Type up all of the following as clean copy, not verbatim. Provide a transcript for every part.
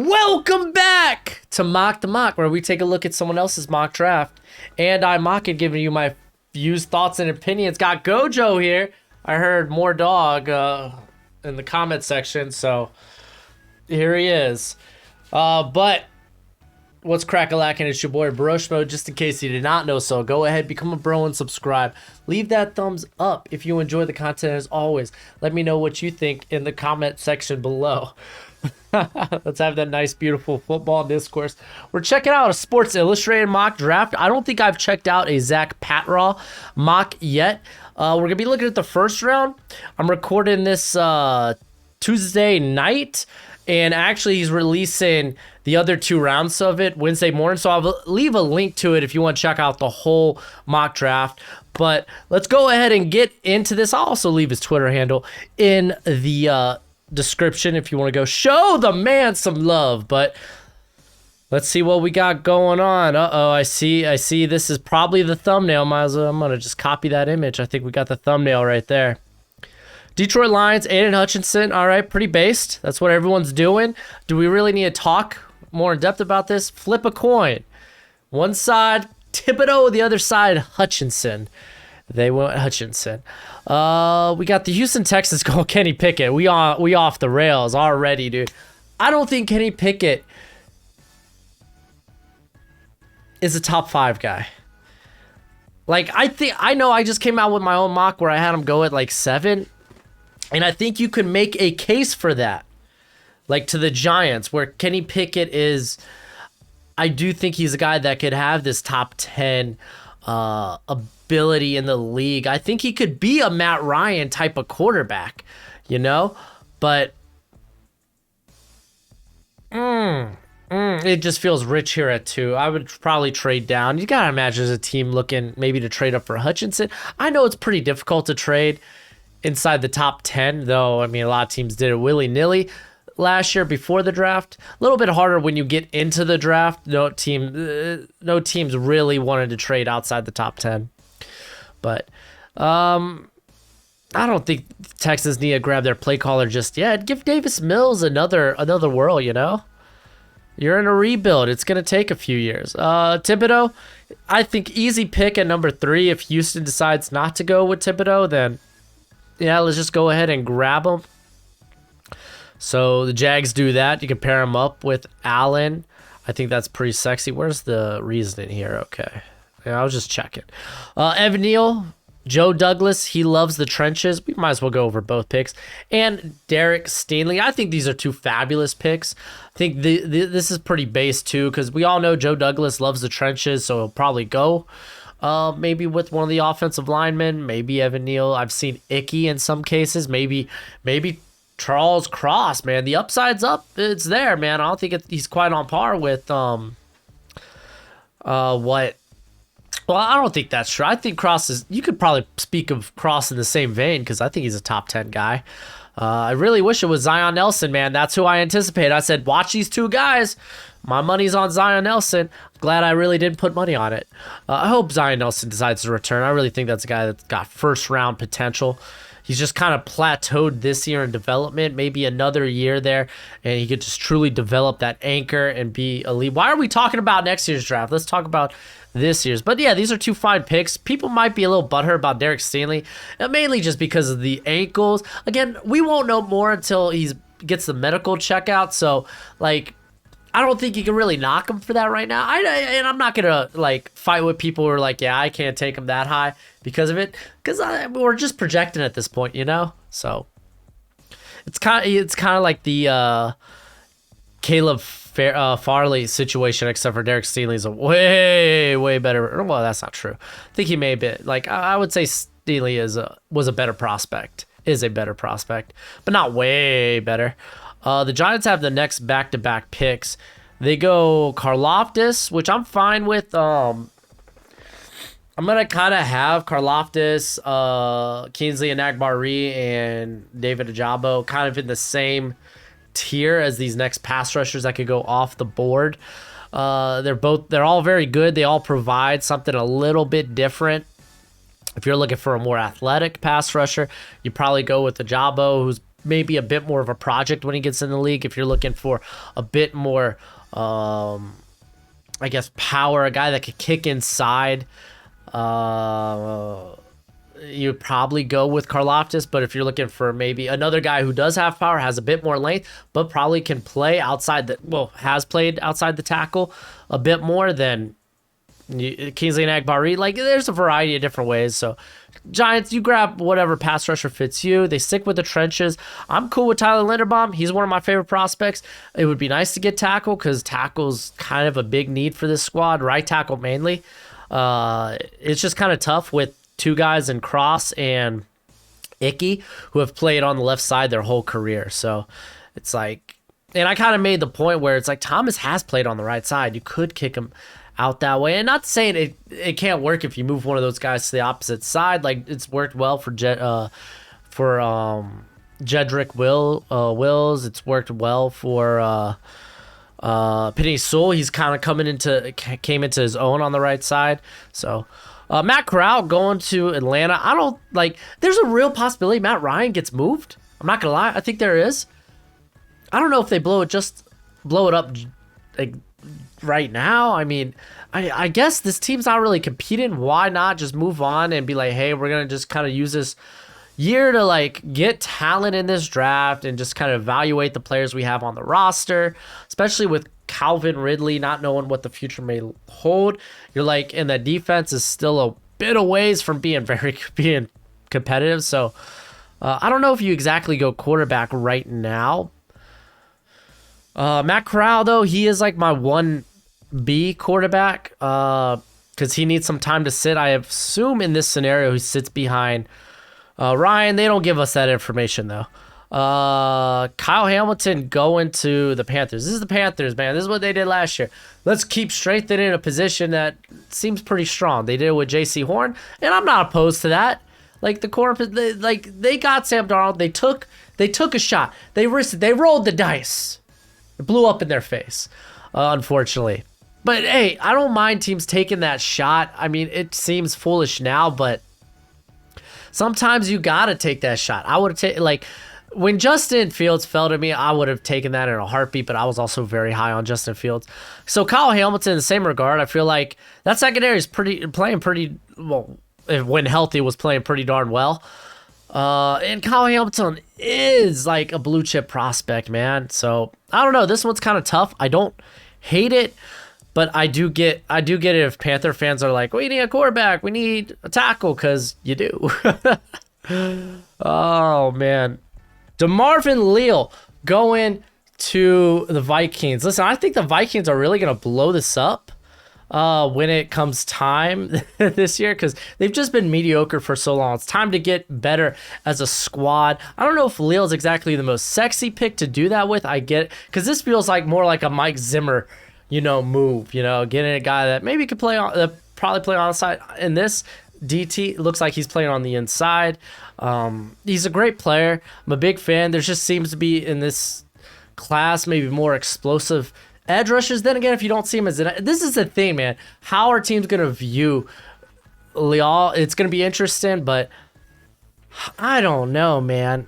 Welcome back to Mock the Mock, where we take a look at someone else's mock draft. And I mock it, giving you my views, thoughts, and opinions. Got Gojo here. I heard more dog in the comment section, so here he is. But what's crack-a-lackin'? It's your boy Broshmo. Just in case you did not know so, go ahead, become a bro and subscribe. Leave that thumbs up if you enjoy the content. As always, let me know what you think in the comment section below. Let's have that nice, beautiful football discourse. We're checking out a Sports Illustrated mock draft. I don't think I've checked out a Zack Patraw mock yet. We're going to be looking at the first round. I'm recording this Tuesday night, and actually he's releasing the other two rounds of it Wednesday morning, so I'll leave a link to it if you want to check out the whole mock draft. But let's go ahead and get into this. I'll also leave his Twitter handle in the description if you want to go show the man some love. But let's see what we got going on. I see this is probably the thumbnail. I'm gonna just copy that image. I think we got the thumbnail right there. Detroit Lions, Aiden Hutchinson. All right, pretty based. That's what everyone's doing. Do we really need to talk more in depth about this? Flip a coin. One side Thibodeau, the other side Hutchinson. They went Hutchinson. We got the Houston Texans going Kenny Pickett. We off the rails already, dude. I don't think Kenny Pickett is a top 5 guy. Like, I know I just came out with my own mock where I had him go at like 7. And I think you could make a case for that. Like to the Giants, where Kenny Pickett is, I do think he's a guy that could have this top 10 ability in the league. I think he could be a Matt Ryan type of quarterback, you know? But it just feels rich here at 2. I would probably trade down. You got to imagine there's a team looking maybe to trade up for Hutchinson. I know it's pretty difficult to trade inside the top 10, though. I mean, a lot of teams did it willy-nilly last year before the draft. A little bit harder when you get into the draft. No teams really wanted to trade outside the top 10. But I don't think Texans need to grab their play caller just yet. Give Davis Mills another whirl, you know? You're in a rebuild. It's going to take a few years. Thibodeau, I think easy pick at number 3. If Houston decides not to go with Thibodeau, then yeah, let's just go ahead and grab him. So the Jags do that. You can pair him up with Allen. I think that's pretty sexy. Where's the reasoning here? Okay. Yeah, I was just checking. Evan Neal, Joe Douglas, he loves the trenches. We might as well go over both picks. And Derek Stingley. I think these are 2 fabulous picks. I think this is pretty base too, because we all know Joe Douglas loves the trenches, so he'll probably go maybe with one of the offensive linemen, maybe Evan Neal. I've seen Icky in some cases. Maybe Charles Cross, man. The upside's up. It's there, man. I don't think he's quite on par with what. Well, I don't think that's true. I think Cross is. You could probably speak of Cross in the same vein because I think he's a top 10 guy. I really wish it was Zion Nelson, man. That's who I anticipate. I said, watch these 2 guys. My money's on Zion Nelson. Glad I really didn't put money on it. I hope Zion Nelson decides to return. I really think that's a guy that's got first-round potential. He's just kind of plateaued this year in development. Maybe another year there, and he could just truly develop that anchor and be elite. Why are we talking about next year's draft? Let's talk about this year's. But yeah, these are 2 fine picks. People might be a little butthurt about Derek Stingley, mainly just because of the ankles. Again, we won't know more until he gets the medical checkout. So, like, I don't think you can really knock him for that right now. And I'm not gonna like fight with people who are like, yeah, I can't take him that high because of it, because we're just projecting at this point, you know. So it's kind of like the Caleb Farley situation, except for Derek Stingley's a way better. Well, that's not true. I think he may be like I would say Stingley was a better prospect, but not way better. The Giants have the next back-to-back picks. They go Karlaftis, which I'm fine with. I'm going to kind of have Karlaftis, Kingsley Enagbare, and David Ajabo kind of in the same tier as these next pass rushers that could go off the board. They're all very good. They all provide something a little bit different. If you're looking for a more athletic pass rusher, you probably go with Ajabo, who's maybe a bit more of a project when he gets in the league. If you're looking for a bit more, I guess, power, a guy that could kick inside, you'd probably go with Karlaftis. But if you're looking for maybe another guy who does have power, has a bit more length, but probably can play outside has played outside the tackle a bit more than Kingsley Enagbare. Like, there's a variety of different ways. So Giants, you grab whatever pass rusher fits you. They stick with the trenches. I'm cool with Tyler Linderbaum. He's one of my favorite prospects. It would be nice to get tackle because tackle's kind of a big need for this squad. Right tackle mainly. It's just kind of tough with two guys in Cross and Icky who have played on the left side their whole career. So it's like, and I kind of made the point where it's like Thomas has played on the right side. You could kick him out that way, and not saying it can't work if you move one of those guys to the opposite side. Like, it's worked well for Jedrick Wills. It's worked well for Penny Sewell. He's kind of came into his own on the right side. So Matt Corral going to Atlanta. I don't like. There's a real possibility Matt Ryan gets moved. I'm not gonna lie. I think there is. I don't know if they blow it up like right now. I mean, I guess this team's not really competing. Why not just move on and be like, hey, we're gonna just kind of use this year to like get talent in this draft and just kind of evaluate the players we have on the roster, especially with Calvin Ridley not knowing what the future may hold. You're like, and the defense is still a bit of ways from being competitive. So I don't know if you exactly go quarterback right now. Matt Corral, though, he is like my 1B quarterback because he needs some time to sit. I assume in this scenario he sits behind Ryan. They don't give us that information, though. Kyle Hamilton going to the Panthers. This is the Panthers, man. This is what they did last year. Let's keep strengthening a position that seems pretty strong. They did it with J.C. Horn, and I'm not opposed to that. Like, the corner, they got Sam Darnold. They took a shot. They risked it. They rolled the dice. It blew up in their face, unfortunately. But hey, I don't mind teams taking that shot. I mean, it seems foolish now, but sometimes you gotta take that shot. I would have taken, like, when Justin Fields fell to me, I would have taken that in a heartbeat, but I was also very high on Justin Fields. So Kyle Hamilton, in the same regard, I feel like that secondary is playing pretty well. When healthy, was playing pretty darn well. And Kyle Hamilton is like a blue chip prospect, man. So I don't know. This one's kind of tough. I don't hate it, but I do get it if Panther fans are like, we need a quarterback, we need a tackle, because you do. Oh man, DeMarvin Leal going to the Vikings. Listen, I think the Vikings are really gonna blow this up when it comes time this year, because they've just been mediocre for so long. It's time to get better as a squad. I don't know if Leal's exactly the most sexy pick to do that with. I get it, because this feels like more like a Mike Zimmer, move. Getting a guy that maybe could probably play on the side. In this DT, it looks like he's playing on the inside. He's a great player. I'm a big fan. There just seems to be in this class maybe more explosive edge rushers. Then again, if you don't see him as this is the thing, man. How are teams going to view Leal? It's going to be interesting, but I don't know, man.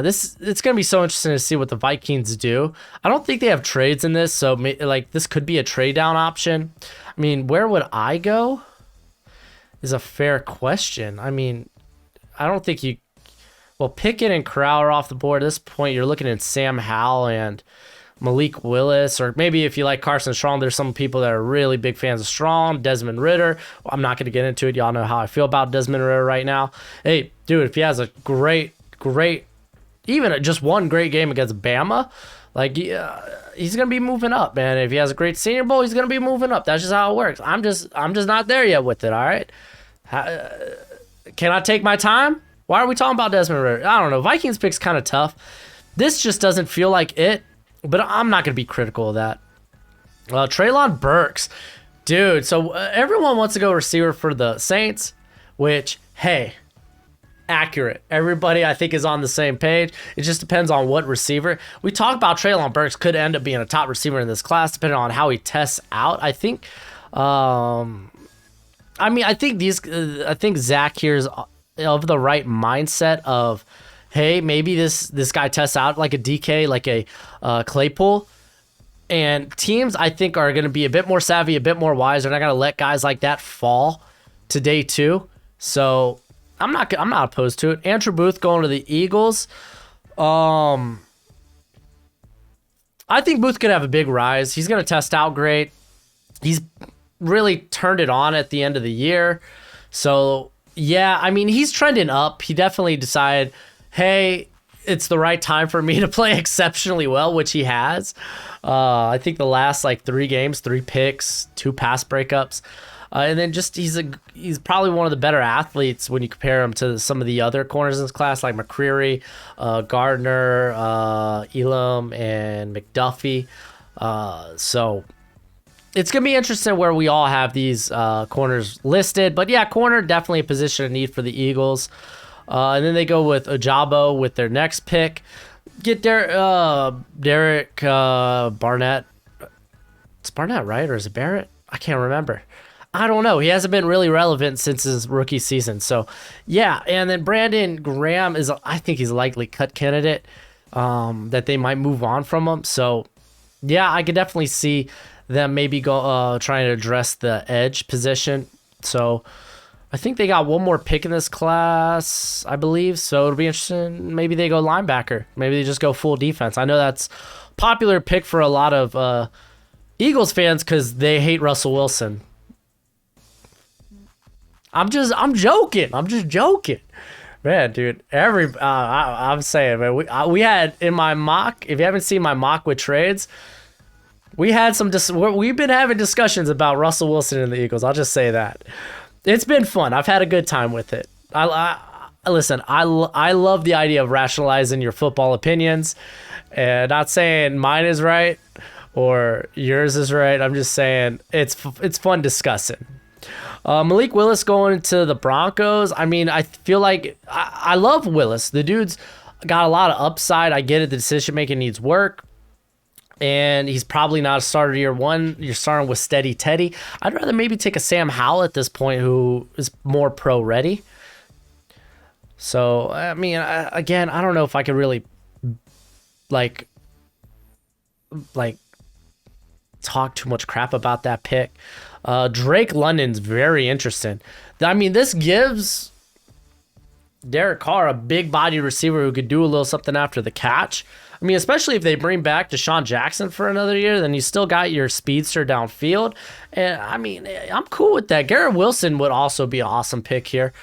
It's going to be so interesting to see what the Vikings do. I don't think they have trades in this, so like this could be a trade down option. I mean, where would I go? Is a fair question. I mean, I don't think Pickett and Corral are off the board at this point. You're looking at Sam Howell and Malik Willis, or maybe if you like Carson Strong, there's some people that are really big fans of Strong. Desmond Ridder. I'm not going to get into it. Y'all know how I feel about Desmond Ridder right now. Hey, dude, if he has a great, even just one great game against Bama, like he's going to be moving up, man. If he has a great Senior Bowl, he's going to be moving up. That's just how it works. I'm just not there yet with it, all right? Can I take my time? Why are we talking about Desmond Ridder? I don't know. Vikings pick's kind of tough. This just doesn't feel like it. But I'm not going to be critical of that. Treylon Burks. Dude, so everyone wants to go receiver for the Saints, which, hey, accurate. Everybody, I think, is on the same page. It just depends on what receiver. We talk about Treylon Burks could end up being a top receiver in this class, depending on how he tests out. I think, I think Zack here is of the right mindset of, hey, maybe this guy tests out like a DK, like a Claypool. And teams, I think, are going to be a bit more savvy, a bit more wise. They're not going to let guys like that fall to day 2. So I'm not opposed to it. Andrew Booth going to the Eagles. I think Booth could have a big rise. He's going to test out great. He's really turned it on at the end of the year. So, yeah, I mean, he's trending up. He definitely decided, hey, it's the right time for me to play exceptionally well, which he has. I think the last 3 games, 3 picks, 2 pass breakups. And then just he's probably one of the better athletes when you compare him to some of the other corners in this class, like McCreary, Gardner, Elam, and McDuffie. So it's going to be interesting where we all have these corners listed. But yeah, corner, definitely a position of need for the Eagles. And then they go with Ojabo with their next pick. Get Derek Barnett. It's Barnett, right? Or is it Barrett? I can't remember. I don't know. He hasn't been really relevant since his rookie season. So, yeah. And then Brandon Graham I think he's a likely cut candidate that they might move on from him. So, yeah, I could definitely see them maybe trying to address the edge position. So, I think they got one more pick in this class, I believe. So, it'll be interesting. Maybe they go linebacker. Maybe they just go full defense. I know that's a popular pick for a lot of Eagles fans because they hate Russell Wilson. I'm joking. I'm just joking. Man, dude, I'm saying, man, we had in my mock, if you haven't seen my mock with trades, we had we've been having discussions about Russell Wilson and the Eagles. I'll just say that. It's been fun. I've had a good time with it. Listen, I love the idea of rationalizing your football opinions and not saying mine is right or yours is right. I'm just saying it's fun discussing. Malik Willis going to the Broncos. I mean, I feel like I love Willis. The dude's got a lot of upside. I get it. The decision making needs work. And he's probably not a starter year 1. You're starting with Steady Teddy. I'd rather maybe take a Sam Howell at this point who is more pro ready. So, I mean, again, I don't know if I could really like talk too much crap about that pick. Drake London's very interesting. I mean, this gives Derek Carr a big body receiver who could do a little something after the catch. I mean, especially if they bring back Deshaun Jackson for another year, then you still got your speedster downfield. And I mean, I'm cool with that. Garrett Wilson would also be an awesome pick here.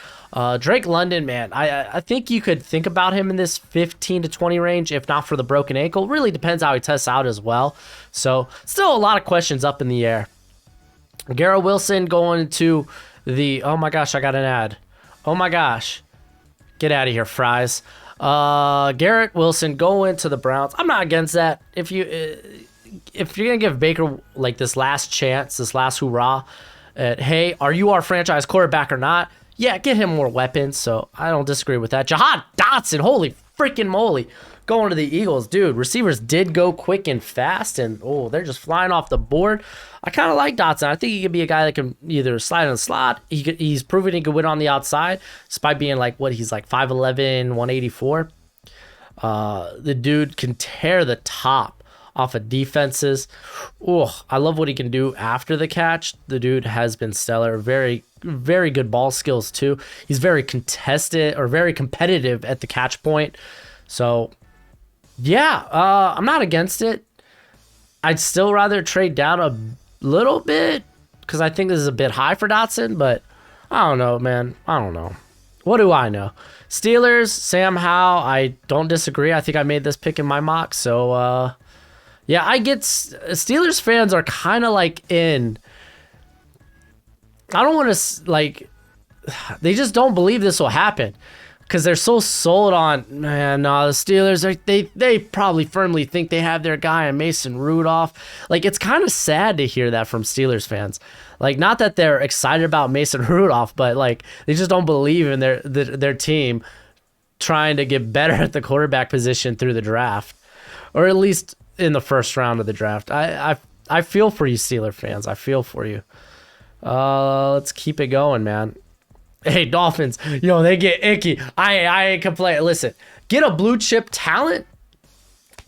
Drake London, man, I think you could think about him in this 15 to 20 range, if not for the broken ankle. Really depends how he tests out as well. So still a lot of questions up in the air. Garrett Wilson going to the... Oh my gosh, I got an ad. Oh my gosh. Get out of here, fries. Garrett Wilson going to the Browns. I'm not against that. If you're going to give Baker like this last chance, this last hoorah, hey, are you our franchise quarterback or not? Yeah, get him more weapons. So I don't disagree with that. Jahan Dotson, holy freaking moly. Going to the Eagles, dude. Receivers did go quick and fast, and they're just flying off the board. I kind of like Dotson. I think he could be a guy that can either slide in the slot. He's proven he could win on the outside, despite being he's like 5'11", 184. The dude can tear the top off of defenses. I love what he can do after the catch. The dude has been stellar. Very, very good ball skills too. He's very contested or very competitive at the catch point. So, yeah, I'm not against it. I'd still rather trade down a little bit because I think this is a bit high for Dotson, but I don't know, man. I don't know. What do I know? Steelers, Sam Howell, I don't disagree. I think I made this pick in my mock. So, yeah, I get Steelers fans are kind of like in. I don't want to, they just don't believe this will happen. Because they're so sold on, man, no, the Steelers, they probably firmly think they have their guy in Mason Rudolph. It's kind of sad to hear that from Steelers fans. Not that they're excited about Mason Rudolph, but, they just don't believe in their team trying to get better at the quarterback position through the draft. Or at least in the first round of the draft. I feel for you, Steelers fans. I feel for you. Let's keep it going, man. Hey, Dolphins, they get icky. I ain't complaining. Listen, get a blue chip talent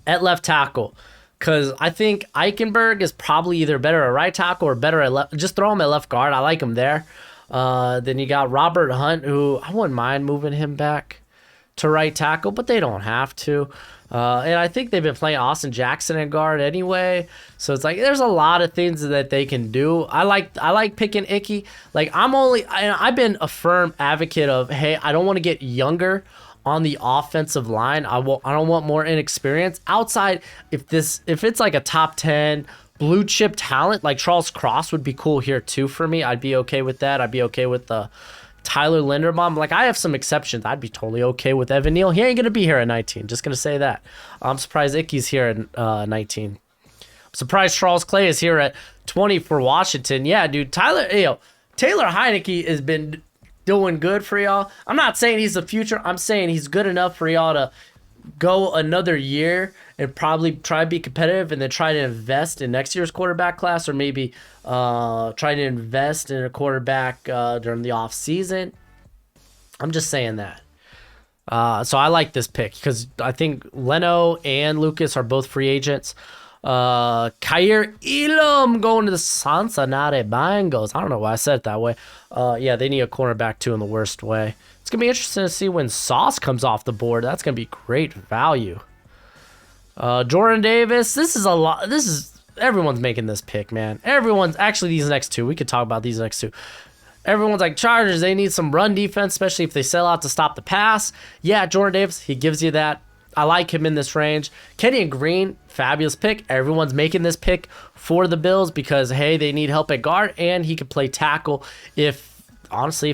at left tackle. Because I think Eichenberg is probably either better at right tackle or better at left. Just throw him at left guard. I like him there. Then you got Robert Hunt, who I wouldn't mind moving him back to right tackle, but they don't have to. And I think they've been playing Austin Jackson at guard anyway. So it's like there's a lot of things that they can do. I like picking Icky. Like I've been a firm advocate of, hey, I don't want to get younger on the offensive line. I don't want more inexperience outside. If it's like a top 10 blue chip talent, like Charles Cross would be cool here too for me. I'd be okay with that. I'd be okay with the Tyler Linderbaum. Like, I have some exceptions. I'd be totally okay with Evan Neal. He ain't gonna be here at 19. Just gonna say that. I'm surprised Icky's here at 19. I'm surprised Charles Clay is here at 20 for Washington. Yeah, dude. Taylor Heineke has been doing good for y'all. I'm not saying he's the future. I'm saying he's good enough for y'all to go another year and probably try to be competitive and then try to invest in next year's quarterback class, or maybe try to invest in a quarterback during the off season. I'm just saying that. So I like this pick because I think Leno and Lucas are both free agents. Kaiir Elam going to the Cincinnati Bengals. I don't know why I said it that way. Yeah, they need a cornerback too in the worst way. It's going to be interesting to see when Sauce comes off the board. That's going to be great value. Jordan Davis. This is everyone's making this pick, man. Everyone's actually these next two. We could talk about these next two. Everyone's like, Chargers, they need some run defense, especially if they sell out to stop the pass. Yeah, Jordan Davis, he gives you that. I like him in this range. Kenyon Green, fabulous pick. Everyone's making this pick for the Bills because, hey, they need help at guard, and he could play tackle if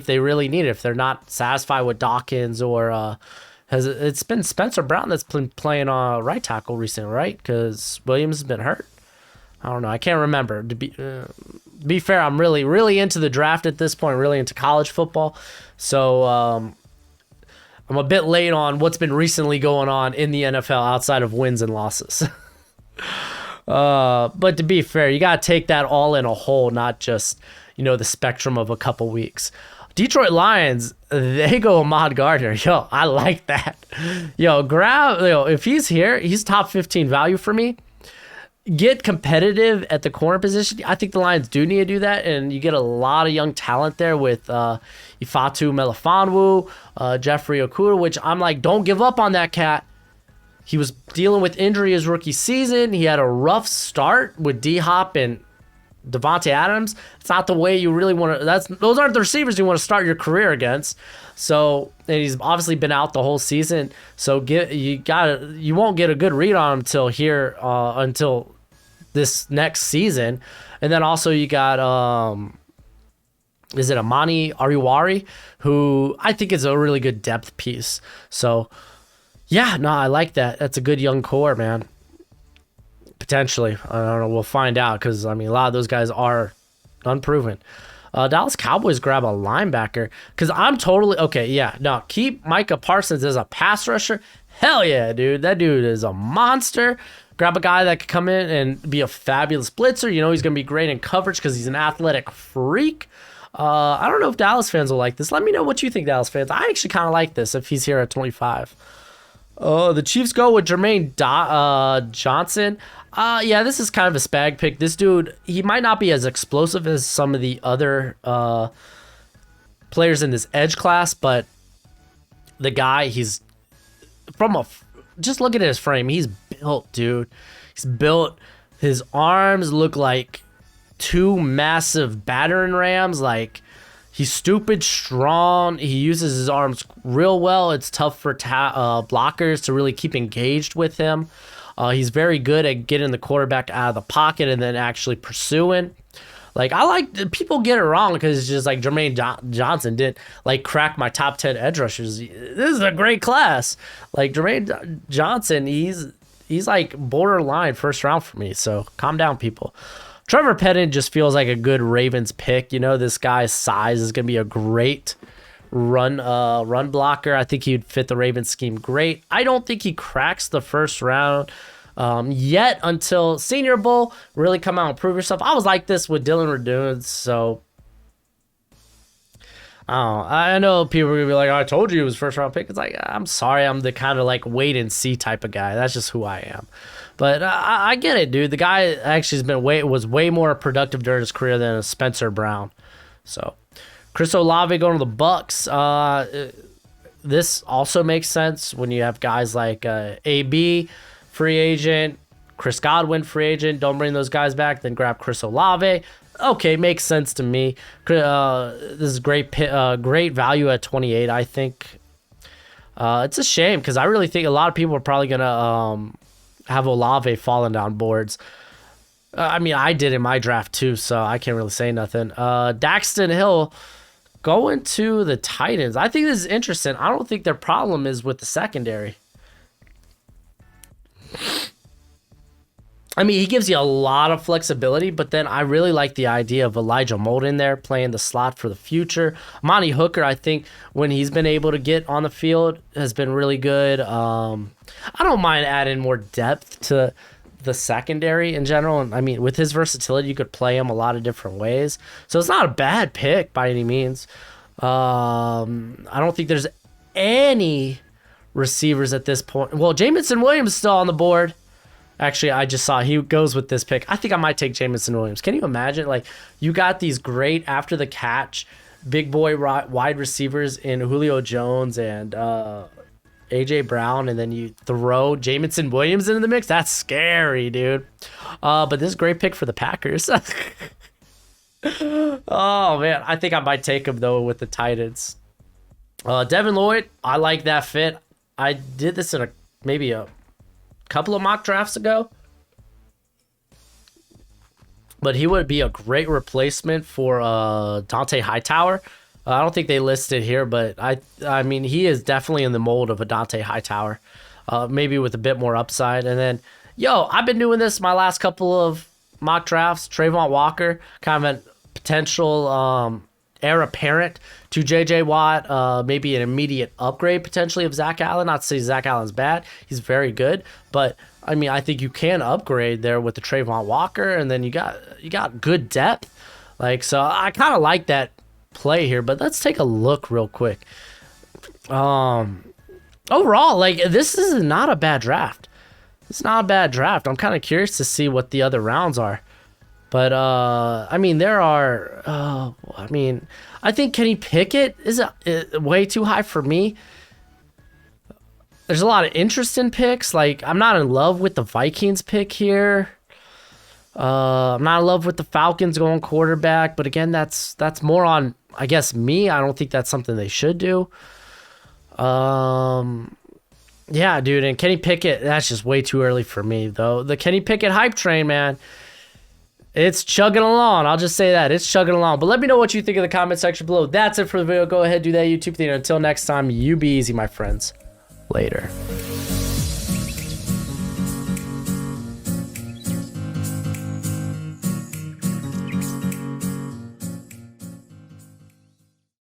they really need it. If they're not satisfied with Dawkins or it's been Spencer Brown that's been playing right tackle recently, right? Because Williams has been hurt. I don't know. I can't remember. To be fair, I'm really, really into the draft at this point, really into college football. So I'm a bit late on what's been recently going on in the NFL outside of wins and losses. But to be fair, you got to take that all in a whole, not just, the spectrum of a couple weeks. Detroit Lions, they go Ahmad Gardner. Yo, I like that. If he's here, he's top 15 value for me. Get competitive at the corner position. I think the Lions do need to do that, and you get a lot of young talent there with Ifatu Melifonwu, Jeffrey Okuda, which I'm like, don't give up on that cat. He was dealing with injury his rookie season. He had a rough start with D-Hop and Devontae Adams. It's not the way you really want to. Those aren't the receivers you want to start your career against. So, and he's obviously been out the whole season. So you won't get a good read on him until this next season. And then also you got is it Amani Ariwari, who I think is a really good depth piece. So yeah, no, I like that. That's a good young core, man. Potentially. I don't know. We'll find out because, a lot of those guys are unproven. Dallas Cowboys grab a linebacker because I'm totally... Okay, yeah. No, keep Micah Parsons as a pass rusher. Hell yeah, dude. That dude is a monster. Grab a guy that could come in and be a fabulous blitzer. He's going to be great in coverage because he's an athletic freak. I don't know if Dallas fans will like this. Let me know what you think, Dallas fans. I actually kind of like this if he's here at 25. The Chiefs go with Jermaine Johnson. Yeah, this is kind of a spag pick. This dude, he might not be as explosive as some of the other players in this edge class, but the guy, he's just look at his frame. He's built, dude. He's built. His arms look like two massive battering rams. Like, he's stupid strong. He uses his arms real well. It's tough for blockers to really keep engaged with him. He's very good at getting the quarterback out of the pocket and then actually pursuing. Like, people get it wrong because it's just like Jermaine Johnson did crack my top 10 edge rushers. This is a great class. Like, Jermaine Johnson, he's like borderline first round for me. So calm down, people. Trevor Penning just feels like a good Ravens pick. This guy's size is going to be a great run blocker. I think he'd fit the Ravens scheme great. I don't think he cracks the first round yet until Senior Bowl. Really come out and prove yourself. I was like this with Dylan Radoon, so Oh, I know people are gonna be like, I told you he was first round pick. It's like, I'm sorry, I'm the kind of like wait and see type of guy. That's just who I am. But I get it, dude. The guy actually has been was way more productive during his career than Spencer Brown. So, Chris Olave going to the Bucks. This also makes sense when you have guys like AB, free agent, Chris Godwin, free agent. Don't bring those guys back. Then grab Chris Olave. Okay, makes sense to me. This is great value at 28, I think. It's a shame because I really think a lot of people are probably going to have Olave falling down boards. I mean, I did in my draft too, so I can't really say nothing. Daxton Hill going to the Titans. I think this is interesting. I don't think their problem is with the secondary. I mean, he gives you a lot of flexibility, but then I really like the idea of Elijah Molden there playing the slot for the future. Monty Hooker, I think, when he's been able to get on the field, has been really good. I don't mind adding more depth to the secondary in general. And I mean, with his versatility, you could play him a lot of different ways. So it's not a bad pick by any means. I don't think there's any receivers at this point. Well, Jamison Williams is still on the board. Actually, I just saw he goes with this pick. I think I might take Jamison Williams. Can you imagine? Like, you got these great after the catch, big boy wide receivers in Julio Jones and AJ Brown, and then you throw Jamison Williams into the mix. That's scary, dude. But this is a great pick for the Packers. Oh man, I think I might take him though with the Titans. Devin Lloyd, I like that fit. I did this in maybe a couple of mock drafts ago, but he would be a great replacement for Dante Hightower. I don't think they listed here, but I mean, he is definitely in the mold of a Dante Hightower, maybe with a bit more upside. And then, I've been doing this my last couple of mock drafts. Trayvon Walker, kind of a potential heir apparent to J.J. Watt, maybe an immediate upgrade potentially of Zach Allen. Not to say Zach Allen's bad. He's very good. But, I mean, I think you can upgrade there with the Trayvon Walker, and then you got good depth. Like, so I kind of like that play here, but let's take a look real quick. Overall, like, this is not a bad draft. It's not a bad draft. I'm kind of curious to see what the other rounds are. But, I mean, there are, I think Kenny Pickett is way too high for me. There's a lot of interest in picks. Like, I'm not in love with the Vikings pick here. I'm not in love with the Falcons going quarterback. But again, that's more on, I guess, me. I don't think that's something they should do. Yeah, dude. And Kenny Pickett, that's just way too early for me, though. The Kenny Pickett hype train, man. It's chugging along. I'll just say that. It's chugging along. But let me know what you think in the comment section below. That's it for the video. Go ahead, do that YouTube thing. Until next time, you be easy, my friends. Later.